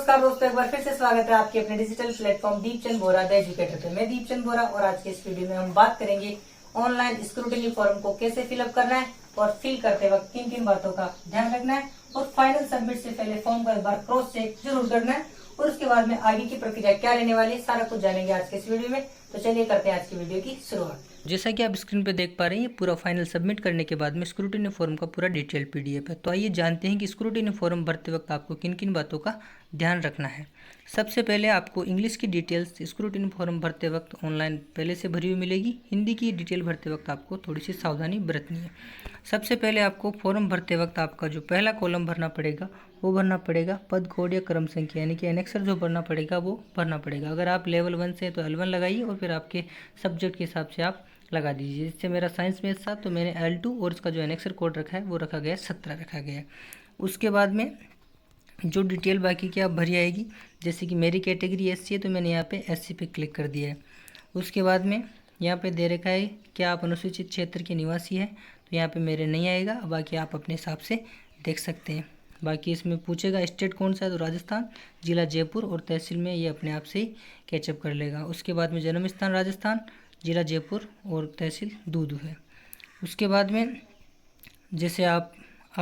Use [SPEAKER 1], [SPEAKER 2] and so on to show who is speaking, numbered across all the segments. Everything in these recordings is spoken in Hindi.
[SPEAKER 1] नमस्कार दोस्तों, एक बार फिर से स्वागत है आपके अपने digital platform Deepchand Bora the educator पे। मैं दीपचंद बोरा और आज के इस वीडियो में हम बात करेंगे ऑनलाइन स्क्रूटिनी फॉर्म को कैसे फिलअप करना है और फिल करते वक्त किन किन बातों का ध्यान रखना है और फाइनल सबमिट से पहले फॉर्म को एक बार क्रॉस चेक जरूर करना है और उसके बाद में आगे की प्रक्रिया क्या रहने वाली है सारा कुछ जानेंगे आज के इस वीडियो में। तो चलिए करते हैं आज की वीडियो की शुरुआत। जैसा कि आप स्क्रीन पे देख पा रहे हैं, पूरा फाइनल सबमिट करने के बाद में स्क्रूटिनी फॉर्म का पूरा डिटेल पीडीएफ है। तो आइए जानते हैं कि स्क्रूटिनी फॉर्म भरते वक्त आपको किन किन बातों का ध्यान रखना है। सबसे पहले आपको इंग्लिश की डिटेल्स स्क्रूटिनी फॉर्म भरते वक्त ऑनलाइन पहले से भरी हुई मिलेगी। हिंदी की डिटेल भरते वक्त आपको थोड़ी सी सावधानी बरतनी है। सबसे पहले आपको फॉर्म भरते वक्त आपका जो पहला कॉलम भरना पड़ेगा वो भरना पड़ेगा पद कोड या क्रम संख्या, यानी कि एनेक्सर जो भरना पड़ेगा वो भरना पड़ेगा। अगर आप लेवल 1 से तो L1 लगाइए और फिर आपके सब्जेक्ट के हिसाब से आप लगा दीजिए। जिससे मेरा साइंस मैथ था तो मैंने L2 और इसका जो एनेक्सर कोड रखा है वो रखा गया 17 रखा गया है। उसके बाद में जो डिटेल बाकी की आप भरी आएगी, जैसे कि मेरी कैटेगरी SC है तो मैंने यहाँ पे SC पे क्लिक कर दिया है। उसके बाद में यहाँ पे दे रखा है क्या आप अनुसूचित क्षेत्र के निवासी हैं, तो यहाँ पे मेरे नहीं आएगा, बाकी आप अपने हिसाब से देख सकते हैं। बाकी इसमें पूछेगा स्टेट कौन सा है तो राजस्थान, जिला जयपुर और तहसील में ये अपने आप से ही कैचअप कर लेगा। उसके बाद में जन्म स्थान राजस्थान, जिला जयपुर और तहसील दूदू है। उसके बाद में जैसे आप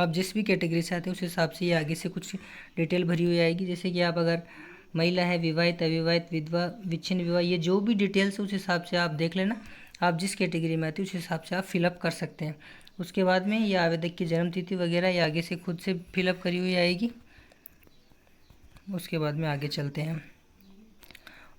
[SPEAKER 1] जिस भी कैटेगरी से आते हैं उस हिसाब से ये आगे से कुछ डिटेल भरी हुई आएगी। जैसे कि आप अगर महिला है, विवाहित, अविवाहित, विधवा, विच्छिन्न विवाह, ये जो भी डिटेल्स है उस हिसाब से आप देख लेना। आप जिस कैटेगरी में आते हैं उस हिसाब से आप फिलअप कर सकते हैं। उसके बाद में ये आवेदक की जन्म तिथि वगैरह ये आगे से खुद से फिलअप करी हुई आएगी। उसके बाद में आगे चलते हैं।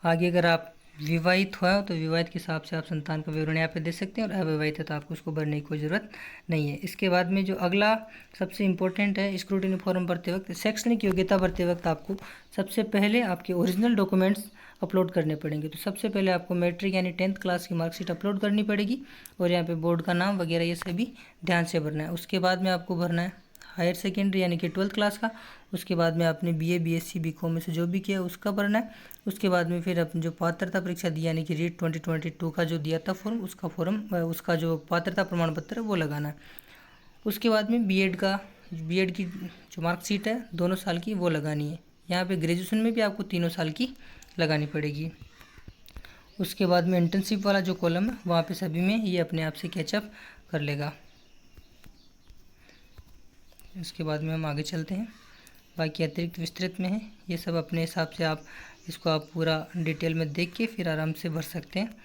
[SPEAKER 1] आगे अगर आप विवाहित हुआ हो तो विवाहित के हिसाब से आप संतान का विवरण यहाँ पे दे सकते हैं और अविवाहित है तो आपको उसको भरने की कोई ज़रूरत नहीं है। इसके बाद में जो अगला सबसे इम्पोर्टेंट है स्क्रूटिनी फॉर्म भरते वक्त, शैक्षणिक योग्यता भरते वक्त आपको सबसे पहले आपके ओरिजिनल डॉक्यूमेंट्स अपलोड करने पड़ेंगे। तो सबसे पहले आपको मैट्रिक यानी 10th क्लास की मार्कशीट अपलोड करनी पड़ेगी और यहाँ पे बोर्ड का नाम वगैरह ये सभी ध्यान से भरना है। उसके बाद में आपको भरना है हायर सेकेंडरी यानी कि 12th क्लास का। उसके बाद में आपने BA BSc BCom में से जो भी किया उसका भरना है। उसके बाद में फिर अपनी जो पात्रता परीक्षा दी यानी कि रीट 2022 का जो दिया था फॉर्म उसका जो पात्रता प्रमाण पत्र है वो लगाना है। उसके बाद में बीएड की जो मार्कशीट है 2 साल की वो लगानी है। यहाँ पे ग्रेजुएशन में भी आपको 3 साल की लगानी पड़ेगी। उसके बाद में इंटर्नशिप वाला जो कॉलम है वहाँ पे सभी में ये अपने आप से कैचअप कर लेगा। इसके बाद में हम आगे चलते हैं। बाकी अतिरिक्त विस्तृत में है, ये सब अपने हिसाब से आप इसको आप पूरा डिटेल में देख के फिर आराम से भर सकते हैं।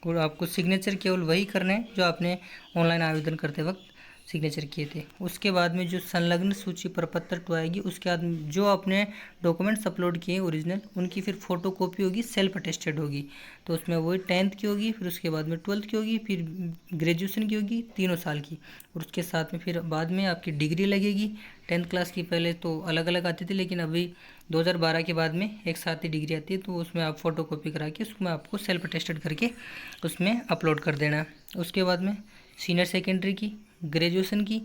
[SPEAKER 1] और आपको सिग्नेचर केवल वही करना है जो आपने ऑनलाइन आवेदन करते वक्त सिग्नेचर किए थे। उसके बाद में जो संलग्न सूची प्रपत्र 2 आएगी, उसके बाद जो आपने डॉक्यूमेंट्स अपलोड किए ओरिजिनल उनकी फिर फोटो कॉपी होगी, सेल्फ अटेस्टेड होगी। तो उसमें वही 10th की होगी, फिर उसके बाद में 12th की होगी, फिर ग्रेजुएशन की होगी 3 साल की, और उसके साथ में फिर बाद में आपकी डिग्री लगेगी। 10th क्लास की पहले तो अलग अलग आती थी, लेकिन अभी 2012 के बाद में एक साथ ही डिग्री आती है, तो उसमें आप फोटो कॉपी करा के उसमें आपको सेल्फ अटेस्टेड करके उसमें अपलोड कर देना है। उसके बाद में सीनियर सेकेंडरी की, ग्रेजुएशन की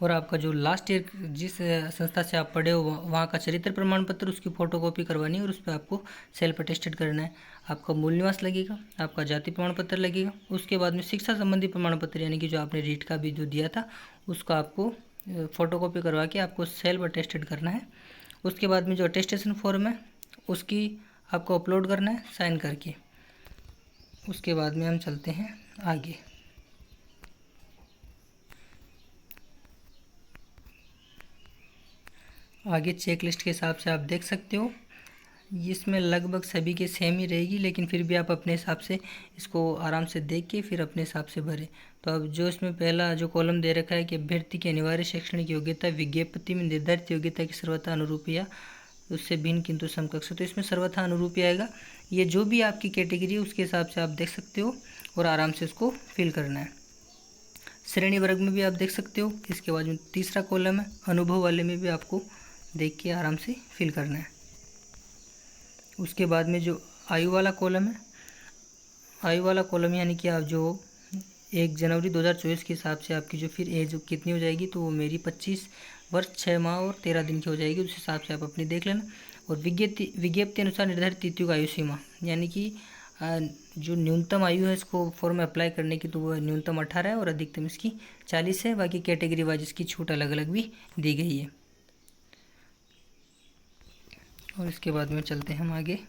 [SPEAKER 1] और आपका जो लास्ट ईयर जिस संस्था से आप पढ़े हो वहाँ का चरित्र प्रमाण पत्र उसकी फ़ोटोकॉपी करवानी है और उस पर आपको सेल्फ अटेस्टेड करना है। आपका मूल निवास लगेगा, आपका जाति प्रमाण पत्र लगेगा। उसके बाद में शिक्षा संबंधी प्रमाण पत्र यानी कि जो आपने रीट का भी जो दिया था उसका आपको फ़ोटोकॉपी करवा के आपको सेल्फ अटेस्टेड करना है। उसके बाद में जो अटेस्टेशन फॉर्म है उसकी आपको अपलोड करना है साइन करके। उसके बाद में हम चलते हैं आगे। चेक लिस्ट के हिसाब से आप देख सकते हो, इसमें लगभग सभी के सेम ही रहेगी, लेकिन फिर भी आप अपने हिसाब से इसको आराम से देख के फिर अपने हिसाब से भरें। तो अब जो इसमें पहला जो कॉलम दे रखा है कि अभ्यर्थी की अनिवार्य शैक्षणिक योग्यता विज्ञप्ति में निर्धारित योग्यता की सर्वथा अनुरूपी या उससे भिन्न किंतु समकक्ष, तो इसमें सर्वथा अनुरूपी आएगा। ये जो भी आपकी कैटेगरी है उसके हिसाब से आप देख सकते हो और आराम से उसको फिल करना है। श्रेणी वर्ग में भी आप देख सकते हो। इसके बाद में तीसरा कॉलम है अनुभव वाले में भी आपको देख के आराम से फिल करना है। उसके बाद में जो आयु वाला कॉलम यानी कि आप जो 1 जनवरी 2024 के हिसाब से आपकी जो फिर एज कितनी हो जाएगी, तो वो मेरी 25 वर्ष 6 माह और 13 दिन की हो जाएगी। उस हिसाब से आप अपनी देख लेना। और विज्ञप्ति अनुसार निर्धारित तिथियों का आयु सीमा यानी कि जो न्यूनतम आयु है इसको फॉर्म अप्लाई करने की, तो वो न्यूनतम 18 है और अधिकतम इसकी 40 है। बाकी कैटेगरी वाइज इसकी छूट अलग अलग भी दी गई है। और इसके बाद में चलते हैं हम आगे।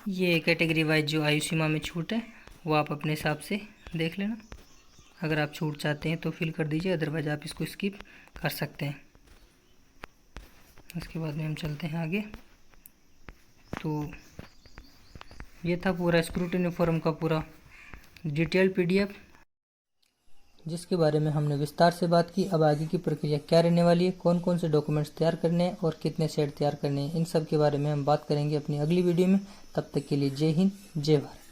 [SPEAKER 1] ये कैटेगरी वाइज जो आयु सीमा में छूट है वो आप अपने हिसाब से देख लेना। अगर आप छूट चाहते हैं तो फिल कर दीजिए, अदरवाइज आप इसको स्किप कर सकते हैं। उसके बाद में हम चलते हैं आगे। तो ये था पूरा स्क्रूटिनी फॉर्म का पूरा डिटेल्ड पीडीएफ, जिसके बारे में हमने विस्तार से बात की। अब आगे की प्रक्रिया क्या रहने वाली है, कौन कौन से डॉक्यूमेंट्स तैयार करने हैं और कितने सेट तैयार करने हैं, इन सब के बारे में हम बात करेंगे अपनी अगली वीडियो में। तब तक के लिए जय हिंद, जय भारत।